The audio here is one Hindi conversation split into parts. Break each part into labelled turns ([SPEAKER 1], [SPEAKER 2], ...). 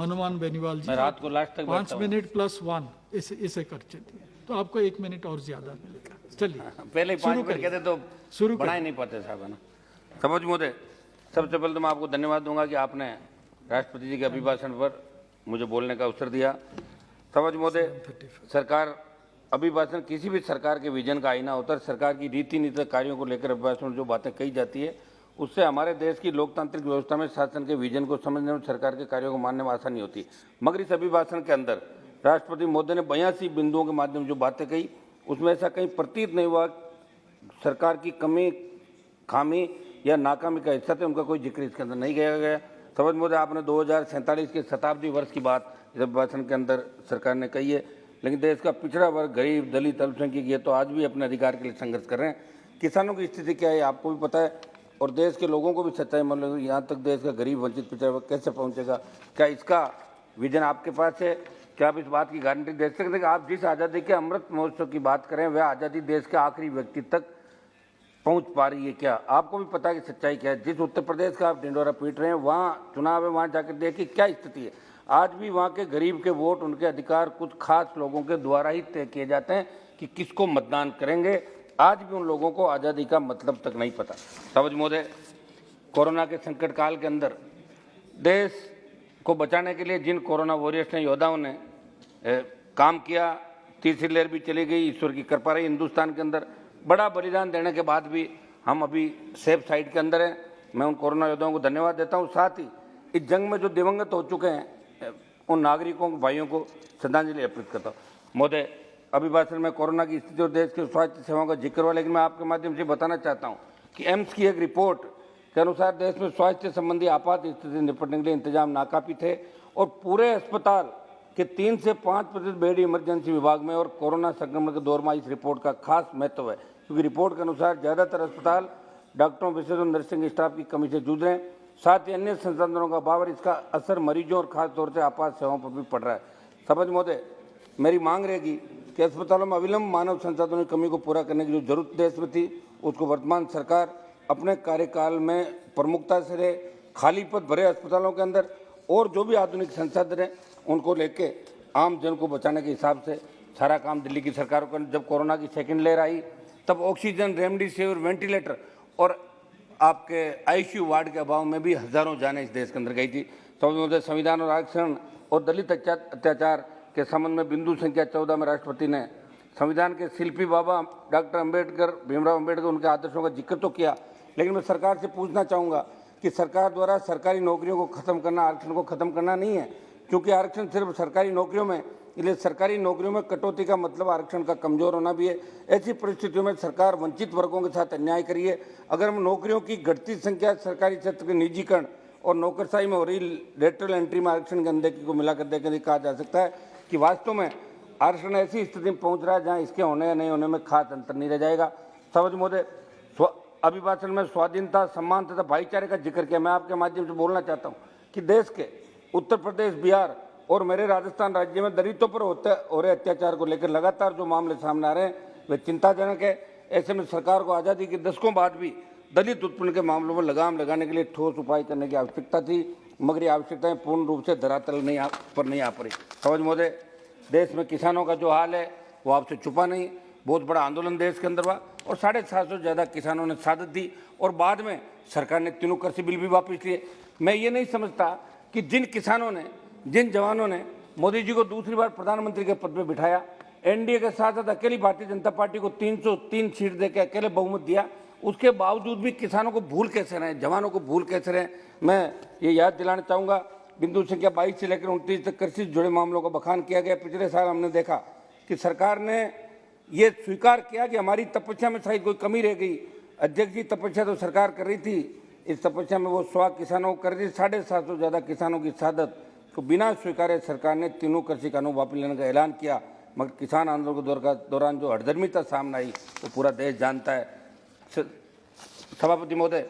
[SPEAKER 1] हनुमान बेनीवाल जी,
[SPEAKER 2] मैं रात को लास्ट तक
[SPEAKER 1] 5 मिनट प्लस 1 इसे कर चलिए तो आपको 1 मिनट और ज्यादा मिलेगा। चलिए
[SPEAKER 2] पहले 5 मिनट कहते तो
[SPEAKER 1] शुरू
[SPEAKER 2] बना ही नहीं पाते साहब, है ना। समझ महोदय, सबसे पहले तो मैं आपको धन्यवाद दूंगा कि आपने राष्ट्रपति जी के अभिभाषण पर मुझे बोलने का अवसर दिया। समझ महोदय, सरकार अभिभाषण किसी भी सरकार के विजन का आईना होता है। सरकार की रीति नीति कार्यों को लेकर अभिभाषण में जो बातें कही जाती है उससे हमारे देश की लोकतांत्रिक व्यवस्था में शासन के विजन को समझने में, सरकार के कार्यों को मानने में आसानी होती। मगर इस अभिभाषण के अंदर राष्ट्रपति महोदय ने 82 बिंदुओं के माध्यम से जो बातें कही उसमें ऐसा कहीं प्रतीत नहीं हुआ सरकार की कमी, खामी या नाकामी का हिस्सा थे, उनका कोई जिक्र इसके अंदर नहीं किया गया। समझ महोदय, आपने 2047 के शताब्दी वर्ष की बात इस अभिभाषण के अंदर सरकार ने कही है, लेकिन देश का पिछड़ा वर्ग, गरीब, दलित, अल्पसंख्यक ये तो आज भी अपने अधिकार के लिए संघर्ष कर रहे हैं। किसानों की स्थिति क्या है आपको भी पता है, और देश के लोगों को भी सच्चाई मालूम है। यहाँ तक देश का गरीब, वंचित, पिछड़ा वर्ग कैसे पहुँचेगा? क्या इसका विजन आपके पास है? क्या आप इस बात की गारंटी दे सकते हैं कि आप जिस आज़ादी के अमृत महोत्सव की बात करें वह आज़ादी देश के आखिरी व्यक्ति तक पहुंच पा रही है? क्या आपको भी पता है कि सच्चाई क्या है? जिस उत्तर प्रदेश का आप ढिंडोरा पीट रहे हैं, वहाँ चुनाव है, वहाँ जाकर देखिए क्या स्थिति है। आज भी वहाँ के गरीब के वोट, उनके अधिकार कुछ खास लोगों के द्वारा ही तय किए जाते हैं कि किसको मतदान करेंगे। आज भी उन लोगों को आज़ादी का मतलब तक नहीं पता। समझ महोदय, कोरोना के संकट काल के अंदर देश को बचाने के लिए जिन कोरोना वॉरियर्स ने, योद्धाओं ने काम किया, तीसरी लहर भी चली गई, ईश्वर की कृपा रही हिंदुस्तान के अंदर। बड़ा बलिदान देने के बाद भी हम अभी सेफ साइड के अंदर हैं। मैं उन कोरोना योद्धाओं को धन्यवाद देता हूं। साथ ही इस जंग में जो दिवंगत हो चुके हैं उन नागरिकों भाइयों को श्रद्धांजलि अर्पित करता हूँ। महोदय, अभिभाषण में कोरोना की स्थिति और देश की स्वास्थ्य सेवाओं का जिक्र हुआ, लेकिन मैं आपके माध्यम से बताना चाहता हूँ कि एम्स की एक रिपोर्ट के अनुसार देश में स्वास्थ्य संबंधी आपात स्थिति से निपटने के लिए इंतजाम नाकाफी थे और पूरे अस्पताल के 3 से 5% बेड इमरजेंसी विभाग में और कोरोना संक्रमण के दौर में इस रिपोर्ट का खास महत्व है, क्योंकि रिपोर्ट के अनुसार ज़्यादातर अस्पताल डॉक्टरों, विशेषज्ञों, नर्सिंग स्टाफ की कमी से जूझ रहे हैं। साथ ही अन्य संसाधनों का अभाव और इसका असर मरीजों और खास तौर से आपात सेवाओं पर भी पड़ रहा है। समझ महोदय, मेरी मांग रहेगी कि अस्पतालों में अविलंब मानव संसाधनों की कमी को पूरा करने की जो जरूरत देश में थी उसको वर्तमान सरकार अपने कार्यकाल में प्रमुखता से रहे। खाली पद भरे अस्पतालों के अंदर और जो भी आधुनिक संसाधन हैं उनको लेके आम जन को बचाने के हिसाब से सारा काम दिल्ली की सरकार को। जब कोरोना की सेकेंड लहर आई तब ऑक्सीजन, रेमडेसिविर, वेंटिलेटर और आपके आईसीयू वार्ड के अभाव में भी हजारों जानें इस देश के अंदर गई थी। तो संविधान और आरक्षण और दलित अत्याचार के संबंध में बिंदु संख्या 14 में राष्ट्रपति ने संविधान के शिल्पी बाबा डॉक्टर अम्बेडकर, भीमराव अम्बेडकर, उनके आदर्शों का जिक्र तो किया, लेकिन मैं सरकार से पूछना चाहूँगा कि सरकार द्वारा सरकारी नौकरियों को खत्म करना, आरक्षण को खत्म करना नहीं है, क्योंकि आरक्षण सिर्फ सरकारी नौकरियों में, इसलिए सरकारी नौकरियों में कटौती का मतलब आरक्षण का कमजोर होना भी है। ऐसी परिस्थितियों में सरकार वंचित वर्गों के साथ अन्याय करिए। अगर हम नौकरियों की घटती संख्या, सरकारी क्षेत्र के निजीकरण और नौकरशाही में हो रही लेटरल एंट्री में आरक्षण की अनदेखी को मिलाकर देखें, कहा जा सकता है कि वास्तव में आरक्षण ऐसी स्थिति में पहुंच रहा है जहां इसके होने या नहीं होने में खास अंतर नहीं रह जाएगा। समझ महोदय, अभिभाषण में स्वाधीनता, सम्मान तथा भाईचारे का जिक्र किया। मैं आपके माध्यम से बोलना चाहता हूं कि देश के उत्तर प्रदेश, बिहार और मेरे राजस्थान राज्य में दलितों पर हो रहे अत्याचार को लेकर लगातार जो मामले सामने आ रहे हैं वे चिंताजनक है। ऐसे में सरकार को आज़ादी के दशकों बाद भी दलित उत्पीड़न के मामलों में लगाम लगाने के लिए ठोस उपाय करने की आवश्यकता थी, मगर ये आवश्यकताएं पूर्ण रूप से धरातल नहीं आ पा रही। समझ महोदय, देश में किसानों का जो हाल है वो आपसे छुपा नहीं। बहुत बड़ा आंदोलन देश के अंदर हुआ और 750 से ज़्यादा किसानों ने शहादत दी और बाद में सरकार ने तीनों कृषि बिल भी वापस लिए। मैं ये नहीं समझता कि जिन किसानों ने, जिन जवानों ने मोदी जी को दूसरी बार प्रधानमंत्री के पद पर बिठाया, एनडीए के साथ साथ अकेली भारतीय जनता पार्टी को 303 सीट देकर अकेले बहुमत दिया, उसके बावजूद भी किसानों को भूल कैसे रहे, जवानों को भूल कैसे रहे। मैं ये याद दिलाना चाहूँगा, बिंदु संख्या 22 से लेकर 29 तक कृषि से जुड़े मामलों का बखान किया गया। पिछले साल हमने देखा कि सरकार ने ये स्वीकार किया कि हमारी तपस्या में शायद कोई कमी रह गई। अध्यक्ष जी, तपस्या तो सरकार कर रही थी, इस तपस्या में वो स्वाग किसानों को कर रही थी। 750 से ज़्यादा किसानों की शहादत को बिना स्वीकारे सरकार ने तीनों कृषि कानून वापस लेने का ऐलान किया, मगर किसान आंदोलन के दौरान जो हठधर्मिता सामने आई वो पूरा देश जानता है। सभापति महोदय,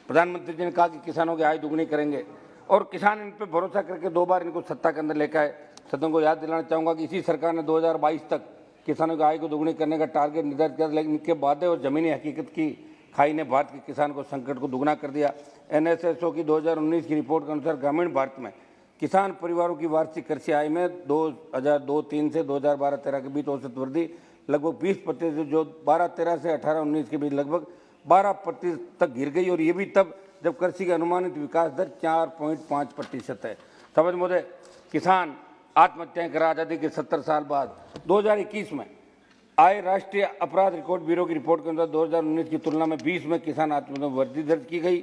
[SPEAKER 2] प्रधानमंत्री जी ने कहा कि किसानों की आय दुगनी करेंगे और किसान इन पर भरोसा करके 2 बार इनको सत्ता के अंदर लेकर आए। सदन को याद दिलाना चाहूँगा कि इसी सरकार ने 2022 तक किसानों की आय को दुगनी करने का टारगेट निर्धारित किया, लेकिन इनके वादे और जमीनी हकीकत की खाई ने भारत के किसान को संकट को दुगना कर दिया। एनएसएसओ की 2019 की रिपोर्ट के अनुसार ग्रामीण भारत में किसान परिवारों की वार्षिक कृषि आय में 2002-03 से 2012-13 के बीच औसत वृद्धि लगभग 20%, जो 12-13 से 18-19 के बीच लगभग 12% तक गिर गई, और ये भी तब जब कृषि का अनुमानित विकास दर 4.5% है। समझ महोदय, किसान आत्महत्याएं कर आजादी के 70 साल बाद 2021 में आए राष्ट्रीय अपराध रिकॉर्ड ब्यूरो की रिपोर्ट के अनुसार 2019 की तुलना में 20 में किसान आत्महत्या में वृद्धि दर्ज की गई।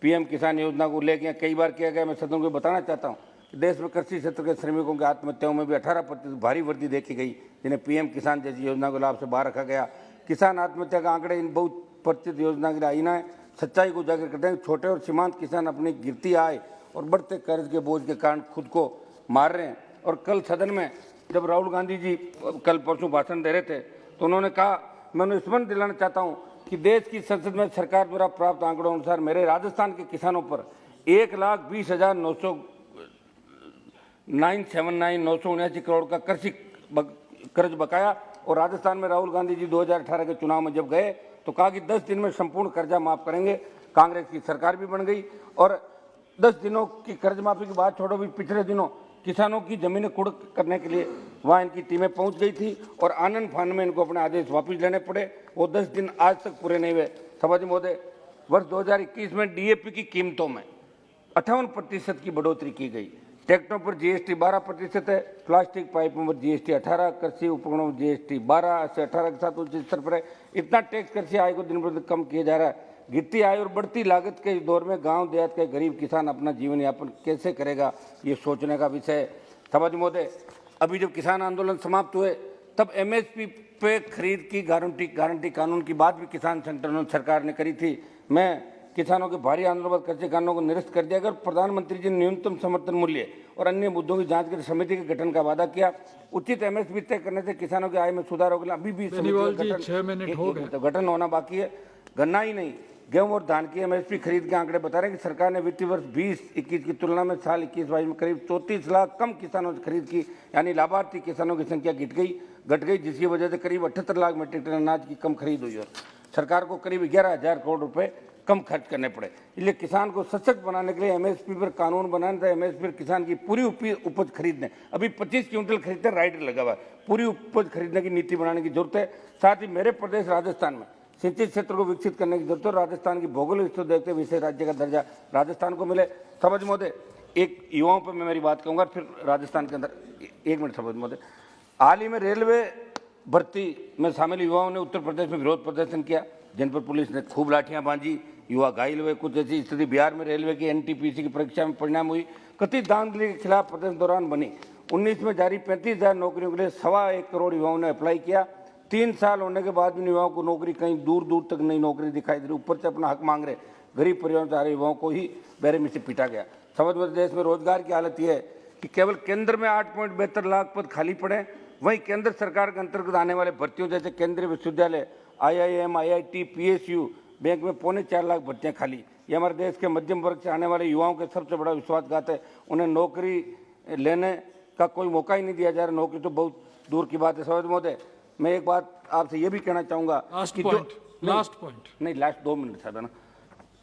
[SPEAKER 2] पीएम किसान योजना को उल्लेख कई बार किया गया। मैं सदन को बताना चाहता हूं कि देश में कृषि क्षेत्र के श्रमिकों की आत्महत्याओं में भी 18% भारी वृद्धि देखी गई, जिन्हें पीएम किसान जैसी योजना को लाभ से बाहर रखा गया। किसान आत्महत्या का आंकड़े इन बहुप्रचलित योजना की आईना है, सच्चाई को उजागर करते हैं। छोटे और सीमांत किसान अपनी गिरती आय और बढ़ते कर्ज के बोझ के कारण खुद को मार रहे हैं। और कल सदन में जब राहुल गांधी जी कल परसों भाषण दे रहे थे तो उन्होंने कहा, मैं उन्हें स्मरण दिलाना चाहता हूं कि देश की संसद में सरकार द्वारा प्राप्त आंकड़ों अनुसार मेरे राजस्थान के किसानों पर 1,20,979 करोड़ का कृषि कर्ज बकाया। और राजस्थान में राहुल गांधी जी 2018 के चुनाव में जब गए तो कहा कि 10 दिन में संपूर्ण कर्जा माफ करेंगे। कांग्रेस की सरकार भी बन गई और 10 दिनों की कर्ज माफी की बात छोड़ो, भी पिछले दिनों किसानों की जमीनें कुर्क करने के लिए वहां इनकी टीमें पहुंच गई थी और आनंद फान में इनको अपने आदेश वापस लेने पड़े। वो 10 दिन आज तक पूरे नहीं हुए। सभापति महोदय, वर्ष 2021 में डीएपी की कीमतों में 58% की बढ़ोतरी की गई। ट्रैक्टरों पर जीएसटी 12% है, प्लास्टिक पाइपों पर जीएसटी 18, कृषि उपकरणों पर जीएसटी 12 से 18 के साथ उच्च स्तर पर है। इतना टैक्स कृषि आय को दिन ब दिन कम किया जा रहा है। गिरती आय और बढ़ती लागत के इस दौर में गांव देहात के गरीब किसान अपना जीवन यापन कैसे करेगा, ये सोचने का विषय है। सभापति महोदय, अभी जब किसान आंदोलन समाप्त हुए तब एमएसपी पे खरीद की गारंटी कानून की बात भी किसान संगठनों सरकार ने करी थी। मैं किसानों के भारी आंदोलन पर कृषि कानूनों को निरस्त कर दिया। अगर प्रधानमंत्री जी ने न्यूनतम समर्थन मूल्य और अन्य मुद्दों की जांच के लिए समिति के गठन का वादा किया। उचित एमएसपी तय करने से किसानों की आय में सुधार होगा। अभी भी गठन होना बाकी है। गन्ना ही नहीं, गेहूं और धान की एमएसपी खरीद के आंकड़े बता रहे हैं कि सरकार ने वित्तीय वर्ष 20-21 की तुलना में साल 21-22 में करीब 34 लाख कम किसानों से खरीद की, यानी लाभार्थी किसानों की संख्या घट गई, जिसकी वजह से करीब 78 लाख मीट्रिक टन अनाज की कम खरीद हुई और सरकार को करीब 11,000 करोड़ रुपए कम खर्च करने पड़े। इसलिए किसान को सशक्त बनाने के लिए एमएसपी पर कानून बनाने था। एमएसपी पर किसान की पूरी उपज खरीदने, अभी 25 क्विंटल खरीदते राइडर लगा हुआ है, पूरी उपज खरीदने की नीति बनाने की जरूरत है। साथ ही मेरे प्रदेश राजस्थान में सिंचित क्षेत्र को विकसित करने की जरूरत है। राजस्थान की भौगोलिक स्थिति देखते हुए विशेष राज्य का दर्जा राजस्थान को मिले। सभापति महोदय, एक युवाओं पर मैं मेरी बात कहूँगा, फिर राजस्थान के अंदर 1 मिनट। सभापति महोदय, हाल ही में रेलवे भर्ती में शामिल युवाओं ने उत्तर प्रदेश में विरोध प्रदर्शन किया, जिन पर पुलिस ने खूब लाठियां बांधी, युवा घायल हुए। कुछ ऐसी स्थिति बिहार में रेलवे की एनटीपीसी की परीक्षा में परिणाम हुई। कथित धांधली के खिलाफ प्रदर्शन दौरान बनी 19 में जारी 35,000 नौकरियों के लिए 1.25 करोड़ युवाओं ने अप्लाई किया। 3 साल होने के बाद भी युवाओं को नौकरी कहीं दूर दूर तक नई नौकरी दिखाई दे रही। ऊपर से अपना हक मांग रहे गरीब परिवारों से आ रहे युवाओं को ही बेरहमी से पीटा गया। समग्र देश में रोजगार की हालत यह है कि केवल केंद्र में 8.72 लाख पद खाली पड़े, वहीं केंद्र सरकार के अंतर्गत आने वाले भर्तियों जैसे केंद्रीय विश्वविद्यालय, आईआईएम, आईआईटी, पीएसयू, बैंक में 4.25 लाख भर्तियां खाली। ये हमारे देश के मध्यम वर्ग से आने वाले युवाओं के सबसे बड़ा विश्वासघात है। उन्हें नौकरी लेने का कोई मौका ही नहीं दिया जा रहा। नौकरी तो बहुत दूर की बात है। सभापति महोदय, मैं एक बात आपसे ये भी कहना चाहूंगा
[SPEAKER 1] लास्ट
[SPEAKER 2] कि लास्ट 2 मिनट साहब है ना,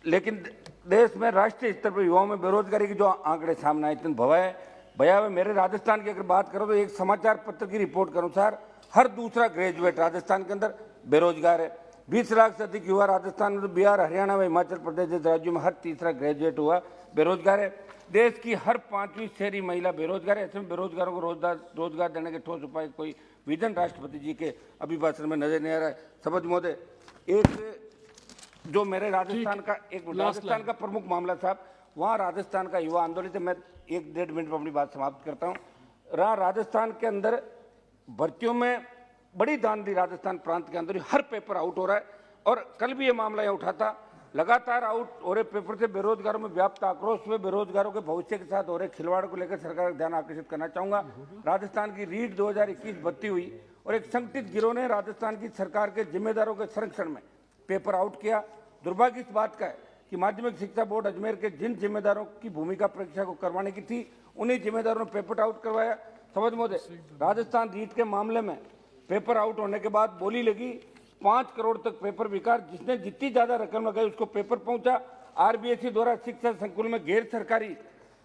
[SPEAKER 2] लेकिन देश में राष्ट्रीय स्तर पर युवाओं में बेरोजगारी के जो आंकड़े सामने आए इतने भयावह। मेरे राजस्थान की अगर बात करो तो एक समाचार पत्र की रिपोर्ट के अनुसार हर दूसरा ग्रेजुएट राजस्थान के अंदर बेरोजगार है। 20 लाख से अधिक युवा राजस्थान में, तो बिहार, हरियाणा व हिमाचल प्रदेश जैसे राज्यों में हर तीसरा ग्रेजुएट हुआ बेरोजगार है। देश की हर 5वीं शहरी महिला बेरोजगार है। ऐसे में बेरोजगारों को रोजगार देने के ठोस उपाय कोई विजन राष्ट्रपति जी के अभिभाषण में नजर नहीं आ रहा है। सभापति महोदय, एक जो मेरे राजस्थान का प्रमुख मामला साहब, वहाँ राजस्थान का युवा आंदोलन, मैं 1-1.5 मिनट में अपनी बात समाप्त करता हूँ। राजस्थान के अंदर भर्तियों में बड़ी धांधली, राजस्थान प्रांत के अंदर हर पेपर आउट हो रहा है। और कल भी ये मामला यहाँ उठा था। लगातार आउट हो रहे पेपर से बेरोजगारों में व्याप्त आक्रोश हुए। बेरोजगारों के भविष्य के साथ हो रहे खिलवाड़ को लेकर सरकार का ध्यान आकर्षित करना चाहूंगा। राजस्थान की रीट 2021 भर्ती हुई और एक संगठित गिरोह ने राजस्थान की सरकार के जिम्मेदारों के संरक्षण में पेपर आउट किया। दुर्भाग्य इस बात का है कि माध्यमिक शिक्षा बोर्ड अजमेर के जिन जिम्मेदारों की भूमिका परीक्षा को करवाने की थी, उन्हीं जिम्मेदारों ने पेपर आउट करवाया। समझ महोदय, राजस्थान रीट के मामले में पेपर आउट होने के बाद बोली लगी 5 करोड़ तक पेपर बिका। जिसने जितनी ज्यादा रकम लगाई उसको पेपर पहुंचा। आरबीएसई द्वारा शिक्षा संकुल में गैर सरकारी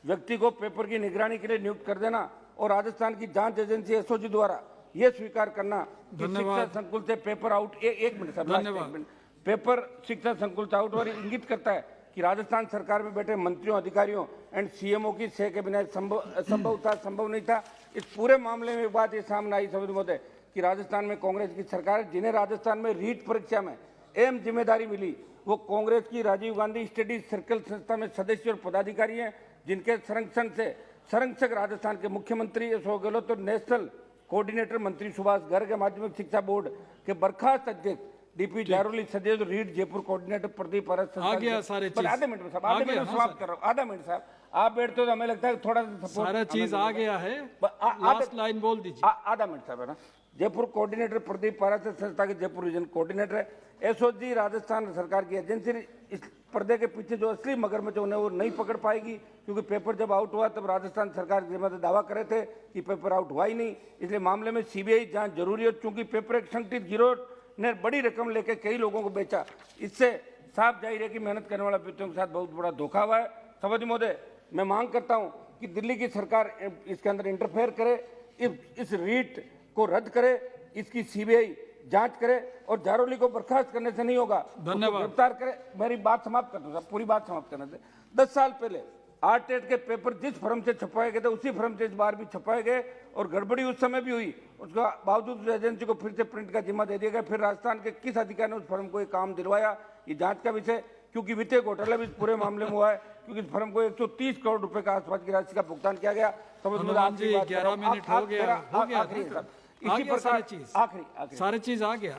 [SPEAKER 2] व्यक्ति को पेपर की निगरानी के लिए नियुक्त कर देना और राजस्थान की जांच एजेंसी एसओजी द्वारा ये स्वीकार करना कि शिक्षा संकुल से पेपर आउट एक मिनट सर, लास्ट एक मिनट, पेपर शिक्षा संकुल से आउट और इंगित करता है कि राजस्थान सरकार में बैठे मंत्रियों, अधिकारियों एंड सीएमओ की सह के बिना संभव नहीं था। इस पूरे मामले में एक बात ये सामने आई सभी महोदय कि राजस्थान में कांग्रेस की सरकार है, जिन्हें राजस्थान में रीट परीक्षा में अहम जिम्मेदारी मिली, वो कांग्रेस की राजीव गांधी स्टडी सर्कल संस्था में सदस्य और पदाधिकारी हैं, जिनके संरक्षक राजस्थान के मुख्यमंत्री अशोक गहलोत और नेशनल कोऑर्डिनेटर मंत्री सुभाष गर्ग, माध्यमिक शिक्षा बोर्ड के बर्खास्त अध्यक्ष डीपी जारोली, सदैव रीट जयपुर कोऑर्डिनेटर प्रदीप परस।
[SPEAKER 1] आ गया सारे चीज,
[SPEAKER 2] आधे मिनट में साहब, आधे मिनट में समाप्त कर रहा हूँ, आधा मिनट साहब, आप बैठते हो तो हमें लगता है थोड़ा सा
[SPEAKER 1] सारा चीज आ गया है, लास्ट लाइन बोल दीजिए।
[SPEAKER 2] आधा मिनट साहब है ना। जयपुर कोऑर्डिनेटर प्रदीप पारास संस्था के जयपुर रीजन कोऑर्डिनेटर है। एसओजी राजस्थान सरकार की एजेंसी, इस पर्दे के पीछे जो असली मगरमच्छ उन्हें वो नहीं पकड़ पाएगी, क्योंकि पेपर जब आउट हुआ तब राजस्थान सरकार के जिम्मेदार दावा करे थे कि पेपर आउट हुआ ही नहीं, इसलिए मामले में सीबीआई जांच जरूरी है। चूंकि पेपर एक संगठित गिरोह ने बड़ी रकम लेकर कई लोगों को बेचा, इससे साफ जाहिर है कि मेहनत करने वाले व्यक्तियों के साथ बहुत बड़ा धोखा हुआ है। सभापति महोदय, मैं मांग करता हूं कि दिल्ली की सरकार इसके अंदर इंटरफेयर करे, इस रीट को रद्द करे, इसकी सीबीआई जांच करे और जारोली को बर्खास्त करने से नहीं होगा,
[SPEAKER 1] धन्यवाद,
[SPEAKER 2] गिरफ्तार करे। मेरी बात समाप्त कर दूं, पूरी बात समाप्त करने से 10 साल पहले आरटेट के पेपर जिस फर्म से छपवाए गए थे उसी फर्म से इस बार भी छपवाए गए और गड़बड़ी उस समय भी हुई, उसके बावजूद उस एजेंसी को फिर से प्रिंट का जिम्मा दे दिया गया। फिर राजस्थान के किस अधिकारी ने उस फर्म को ये काम दिलवाया, ये जांच का विषय, क्योंकि वित्तीय घोटाला भी इस पूरे मामले में हुआ है, क्योंकि इस फर्म को 130 करोड़ रुपए का आसपास की राशि का भुगतान किया गया।
[SPEAKER 1] हनुमान जी 11 मिनट हो गया,
[SPEAKER 2] इसी प्रकार आखिरी
[SPEAKER 1] सारी चीज आ गया।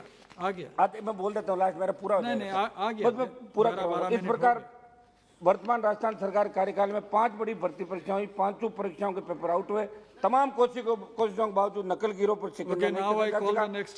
[SPEAKER 2] मैं बोल देता हूँ, लास्ट मेरा पूरा
[SPEAKER 1] नहीं आ गया,
[SPEAKER 2] बस मैं पूरा करूंगा। इस प्रकार वर्तमान राजस्थान सरकार कार्यकाल में 5 बड़ी भर्ती परीक्षाएं हुई, 5 परीक्षाओं के पेपर आउट हुए। तमाम कोशिशों के बावजूद नकल गिरोह पर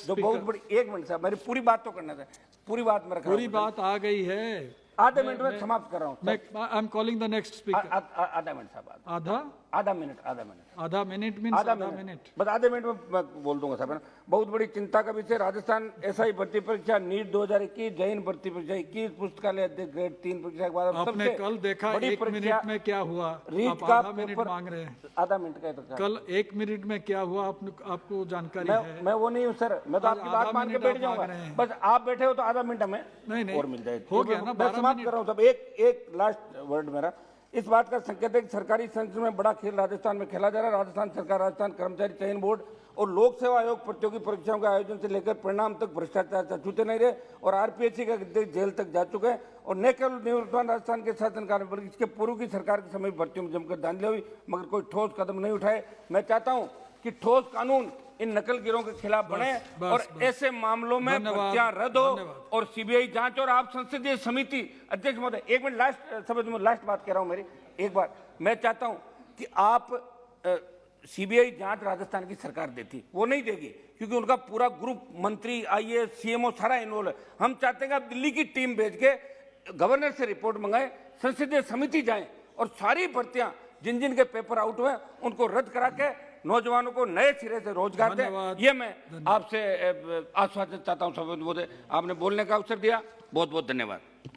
[SPEAKER 2] जो बहुत बड़ी, एक मिनट साहब, मेरी पूरी बात तो करना था, पूरी बात मेरा
[SPEAKER 1] पूरी बात आ गई है,
[SPEAKER 2] आधे मिनट में समाप्त कर रहा हूँ।
[SPEAKER 1] I am calling the next speaker.
[SPEAKER 2] आधा मिनट साहब, आधा मिनट
[SPEAKER 1] मीन्स आधा मिनट,
[SPEAKER 2] बस आधे मिनट में मैं बोल दूंगा साहब। बहुत बड़ी चिंता का विषय, राजस्थान एसआई भर्ती परीक्षा, नीट 2021, जैन भर्ती परीक्षा 21, पुस्तकालय अध्यक्ष ग्रेड 3 परीक्षा के बाद
[SPEAKER 1] आपने कल देखा 1 मिनट में क्या हुआ,
[SPEAKER 2] रीट
[SPEAKER 1] आप आधा मिनट मांग रहे हैं।
[SPEAKER 2] आधा मिनट का तो
[SPEAKER 1] कल 1 मिनट में क्या हुआ आपको जानकारी है?
[SPEAKER 2] मैं वो नहीं हूँ सर, मैं तो आपकी बात मान के बैठ जाऊंगा, बस आप बैठे हो तो आधा मिनट हमें
[SPEAKER 1] नहीं
[SPEAKER 2] और मिल जाए,
[SPEAKER 1] हो गया ना।
[SPEAKER 2] मैं समाप्त कर रहा हूँ सब। एक लास्ट वर्ड मेरा, इस बात का संकेत है कि सरकारी संसद में बड़ा खेल राजस्थान में खेला जा रहा है। राजस्थान सरकार, राजस्थान कर्मचारी चयन बोर्ड और लोक सेवा आयोग प्रतियोगी परीक्षाओं के आयोजन से लेकर परिणाम तक भ्रष्टाचार से छूटे नहीं रहे और आरपीएससी का अध्यक्ष जेल तक जा चुके हैं। और न केवल निवर्तमान राजस्थान के शासनकाल में बल्कि इसके पूर्व की सरकार के समय भर्तियों में जमकर धांधली हुई, मगर कोई ठोस कदम नहीं उठाए। मैं चाहता हूं कि ठोस कानून इन नकल गिरोह के खिलाफ बने और ऐसे मामलों में भर्तियां रद्द हो और सीबीआई जांच। और आप संसदीय समिति अध्यक्ष महोदय, एक मिनट, लास्ट बात कह रहा हूं मेरी, एक बार मैं चाहता हूं कि आप सीबीआई जांच राजस्थान की सरकार देती, वो नहीं देगी, क्योंकि उनका पूरा ग्रुप मंत्री, आईएएस, सीएमओ सारा इन्वॉल्व है। हम चाहते हैं कि आप दिल्ली की टीम भेज के गवर्नर से रिपोर्ट मंगाएं, संसदीय समिति जाएं और सारी भर्तियां जिन जिन के पेपर आउट हुए उनको रद्द करा के नौजवानों को नए सिरे से रोजगार दें। ये मैं आपसे आश्वासन चाहता हूं। आपने बोलने का अवसर दिया, बहुत बहुत धन्यवाद।